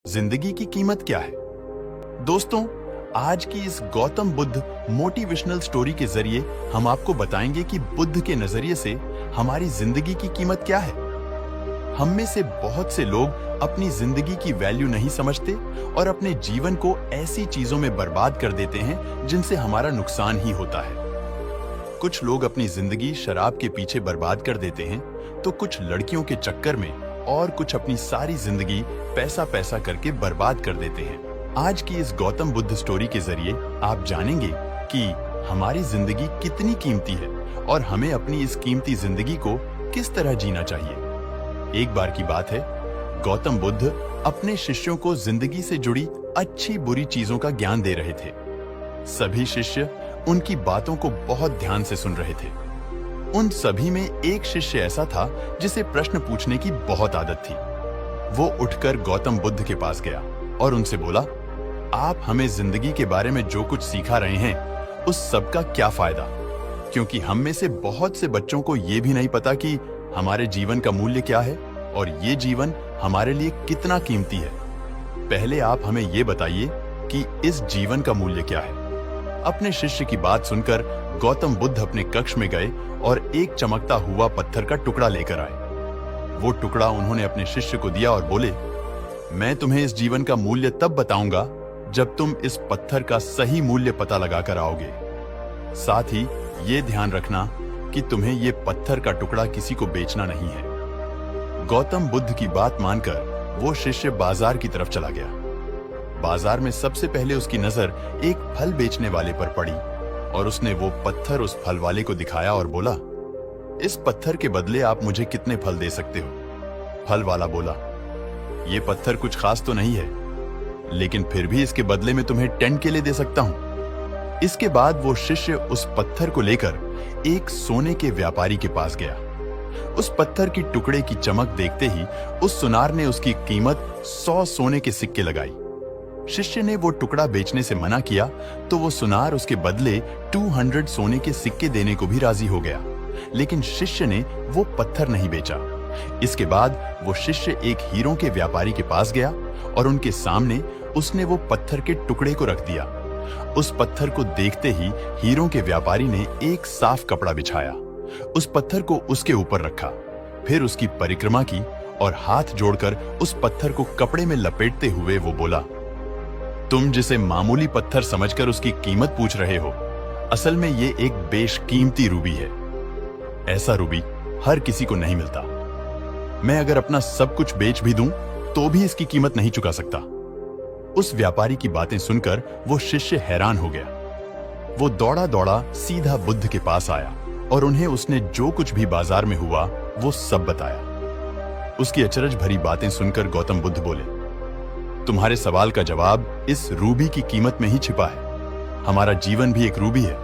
जिंदगी की कीमत क्या है? दोस्तों, आज की इस गौतम बुद्ध मोटिवेशनल स्टोरी के जरिए हम आपको बताएंगे कि बुद्ध के नजरिए से हमारी जिंदगी की कीमत क्या है। हम में से बहुत से लोग अपनी जिंदगी की वैल्यू नहीं समझते और अपने जीवन को ऐसी चीजों में बर्बाद कर देते हैं जिनसे हमारा नुकसान ही होता है। कुछ लोग अपनी जिंदगी शराब के पीछे बर्बाद कर देते हैं, तो कुछ लड़कियों के चक्कर में और कुछ अपनी सारी जिंदगी पैसा पैसा करके बर्बाद कर देते हैं। आज की इस गौतम बुद्ध स्टोरी के जरिए आप जानेंगे कि हमारी जिंदगी कितनी कीमती है और हमें अपनी इस कीमती जिंदगी को किस तरह जीना चाहिए। एक बार की बात है, गौतम बुद्ध अपने शिष्यों को जिंदगी से जुड़ी अच्छी बुरी चीजों का ज्ञान दे रहे थे। सभी शिष्य उनकी बातों को बहुत ध्यान से सुन रहे थे। उन सभी में एक शिष्य ऐसा था जिसे प्रश्न पूछने की बहुत आदत थी। वो उठकर गौतम बुद्ध के पास गया और उनसे बोला, आप हमें जिंदगी के बारे में जो कुछ सिखा रहे हैं उस सब का क्या फायदा, क्योंकि हम में से बहुत से बच्चों को ये भी नहीं पता कि हमारे जीवन का मूल्य क्या है और ये जीवन हमारे लिए कितना कीमती है। पहले आप हमें ये बताइए कि इस जीवन का मूल्य क्या है। अपने शिष्य की बात सुनकर गौतम बुद्ध अपने कक्ष में गए और एक चमकता हुआ पत्थर का टुकड़ा लेकर आए। वो टुकड़ा उन्होंने अपने शिष्य को दिया और बोले, मैं तुम्हें इस जीवन का मूल्य तब बताऊंगा जब तुम इस पत्थर का सही मूल्य पता लगाकर आओगे। साथ ही ये ध्यान रखना कि तुम्हें ये पत्थर का टुकड़ा किसी को बेचना नहीं है। गौतम बुद्ध की बात मानकर वो शिष्य बाजार की तरफ चला गया। बाजार में सबसे पहले उसकी नजर एक फल बेचने वाले पर पड़ी और उसने वो पत्थर उस फल वाले को दिखाया और बोला, इस पत्थर के बदले आप मुझे कितने फल दे सकते हो? फल वाला बोला, ये पत्थर कुछ खास तो नहीं है, लेकिन फिर भी इसके बदले में तुम्हें 10 केले दे सकता हूं। इसके बाद वो शिष्य उस पत्थर को लेकर एक सोने के व्यापारी के पास गया। उस पत्थर की टुकड़े की चमक देखते ही उस सुनार ने उसकी कीमत 100 सोने के सिक्के लगाई। शिष्य ने वो टुकड़ा बेचने से मना किया तो वो सुनार उसके बदले 200 सोने के सिक्के देने को भी राजी हो गया, लेकिन शिष्य ने वो पत्थर नहीं बेचा। इसके बाद वो शिष्य एक हीरों के व्यापारी के पास गया और उनके सामने उसने वो पत्थर के टुकड़े को रख दिया। उस पत्थर को देखते ही हीरों के व्यापारी ने एक साफ कपड़ा बिछाया, उस पत्थर को उसके ऊपर रखा, फिर उसकी परिक्रमा की और हाथ जोड़कर उस पत्थर को कपड़े में लपेटते हुए वो बोला, तुम जिसे मामूली पत्थर समझकर उसकी कीमत पूछ रहे हो, असल में ये एक बेशकीमती रूबी है। ऐसा रूबी हर किसी को नहीं मिलता। मैं अगर अपना सब कुछ बेच भी दूं तो भी इसकी कीमत नहीं चुका सकता। उस व्यापारी की बातें सुनकर वो शिष्य हैरान हो गया। वो दौड़ा दौड़ा सीधा बुद्ध के पास आया और उन्हें उसने जो कुछ भी बाजार में हुआ वो सब बताया। उसकी अचरज भरी बातें सुनकर गौतम बुद्ध बोले, तुम्हारे सवाल का जवाब इस रूबी की कीमत में ही छिपा है। हमारा जीवन भी एक रूबी है।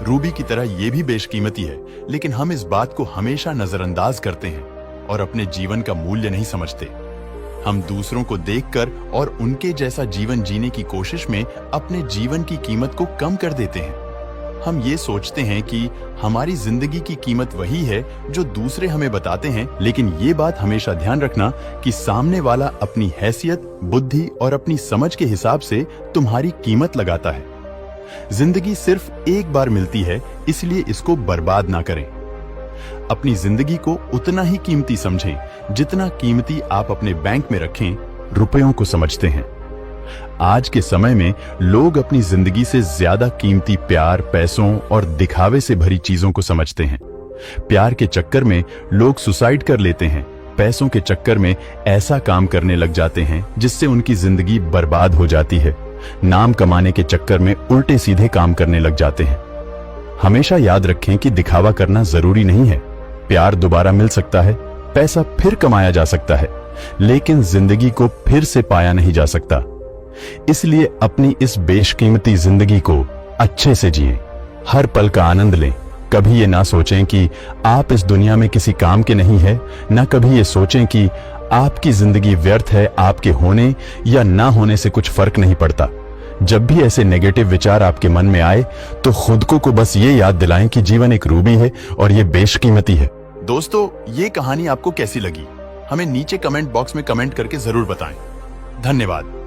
रूबी की तरह ये भी बेशकीमती है, लेकिन हम इस बात को हमेशा नजरअंदाज करते हैं और अपने जीवन का मूल्य नहीं समझते। हम दूसरों को देखकर और उनके जैसा जीवन जीने की कोशिश में अपने जीवन की कीमत को कम कर देते हैं। हम ये सोचते हैं कि हमारी जिंदगी की कीमत वही है जो दूसरे हमें बताते हैं, लेकिन ये बात हमेशा ध्यान रखना कि सामने वाला अपनी हैसियत, बुद्धि और अपनी समझ के हिसाब से तुम्हारी कीमत लगाता है। जिंदगी सिर्फ एक बार मिलती है, इसलिए इसको बर्बाद ना करें। अपनी जिंदगी को उतना ही कीमती समझें जितना कीमती आप अपने बैंक में रखें रुपयों को समझते हैं। आज के समय में लोग अपनी जिंदगी से ज्यादा कीमती प्यार, पैसों और दिखावे से भरी चीजों को समझते हैं। प्यार के चक्कर में लोग सुसाइड कर लेते हैं। पैसों के चक्कर में ऐसा काम करने लग जाते हैं जिससे उनकी जिंदगी बर्बाद हो जाती है। नाम कमाने के चक्कर में उल्टे सीधे काम करने लग जाते हैं। हमेशा याद रखें कि दिखावा करना जरूरी नहीं है। प्यार दोबारा मिल सकता है, पैसा फिर कमाया जा सकता है, लेकिन जिंदगी को फिर से पाया नहीं जा सकता। इसलिए अपनी इस बेशकीमती जिंदगी को अच्छे से जिएं, हर पल का आनंद लें। कभी ये ना सोचें कि आप इस दुनिया में किसी काम के नहीं है, ना कभी ये सोचें कि आपकी जिंदगी व्यर्थ है। आपके होने या ना होने से कुछ फर्क नहीं पड़ता। जब भी ऐसे नेगेटिव विचार आपके मन में आए तो खुद को बस ये याद दिलाएं कि जीवन एक रूबी है और ये बेशकीमती है। दोस्तों, ये कहानी आपको कैसी लगी हमें नीचे कमेंट बॉक्स में कमेंट करके जरूर बताएं। धन्यवाद।